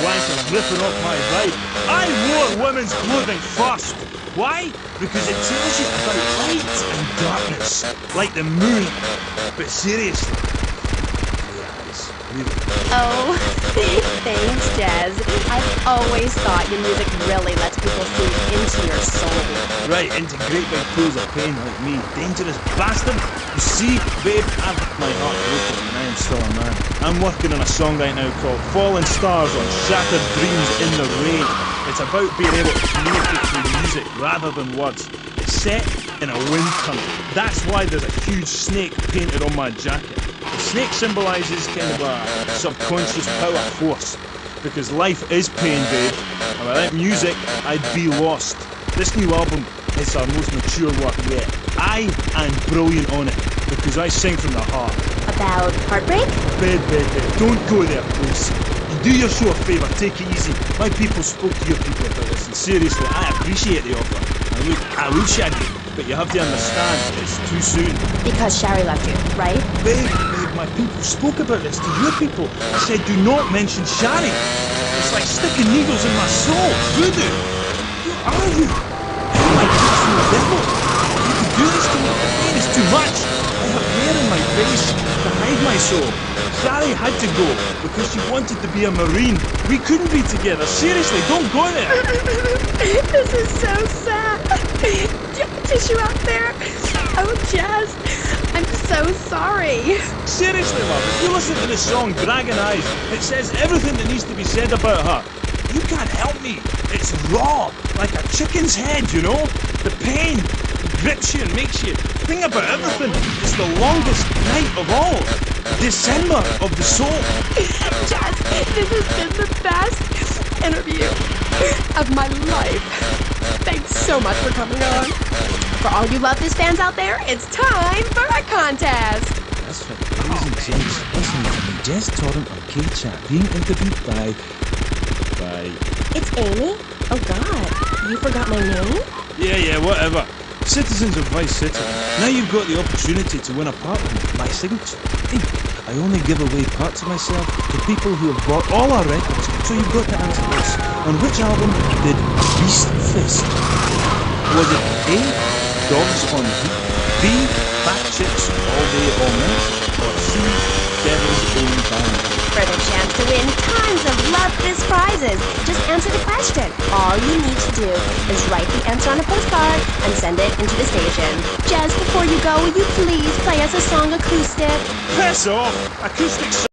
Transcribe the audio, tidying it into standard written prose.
wankers ripping off my vibe. I wore women's clothing first. Why? Because it tells you about light and darkness, like the moon. But seriously, oh, thanks, Jazz. I've always thought your music really lets people see into your soul. Right, into great big pools of pain like me. Dangerous bastard. You see, babe, I've had my heart broken and I am still a man. I'm working on a song right now called Fallen Stars on Shattered Dreams in the Rain. It's about being able to communicate through music rather than words. It's set in a wind tunnel. That's why there's a huge snake painted on my jacket. The snake symbolises kind of a subconscious power force. Because life is pain, babe. And without music, I'd be lost. This new album is our most mature work yet. I am brilliant on it because I sing from the heart. About heartbreak? Babe, don't go there, please. You do yourself a favour, take it easy. My people spoke to your people about this, and seriously, I appreciate the offer. And look, I will shag you, but you have to understand, it's too soon. Because Shari left you, right? Babe, my people spoke about this to your people. I said, do not mention Shari. It's like sticking needles in my soul. Voodoo. Who are you? You're my personal devil. You can do this to me. The pain is too much. I have hair in my face to hide my soul. Shari had to go because she wanted to be a Marine. We couldn't be together. Seriously, don't go there. This is so sad. Tissue out there. Oh, Jazz, I'm so sorry. Seriously, love, if you listen to this song, Dragon Eyes, it says everything that needs to be said about her. You can't help me. It's raw, like a chicken's head, you know? The pain grips you and makes you think about everything. It's the longest night of all. December of the soul. Jazz, this has been the best interview of my life. Thanks so much for coming on. For all you Love This fans out there, it's time for a contest. That's right, ladies and gents. Listen to me, Jess Torrent on K-Chat, being interviewed by... It's Amy? Oh God, you forgot my name? Yeah, whatever. Citizens of Vice City. Now you've got the opportunity to win a part of me, my signature. Hey, I only give away parts of myself to people who have bought all our records, so you've got to answer this. On which album did Beast Fist? Was it A, Dogs on Heat, B, Fat Chicks All Day All Night, or C, Devil's Own Band? For the chance to win tons of Love This prizes, just answer the question. All you need to do is write the answer on a postcard and send it into the station. Jess, before you go, will you please play us a song acoustic? Piss off! Acoustic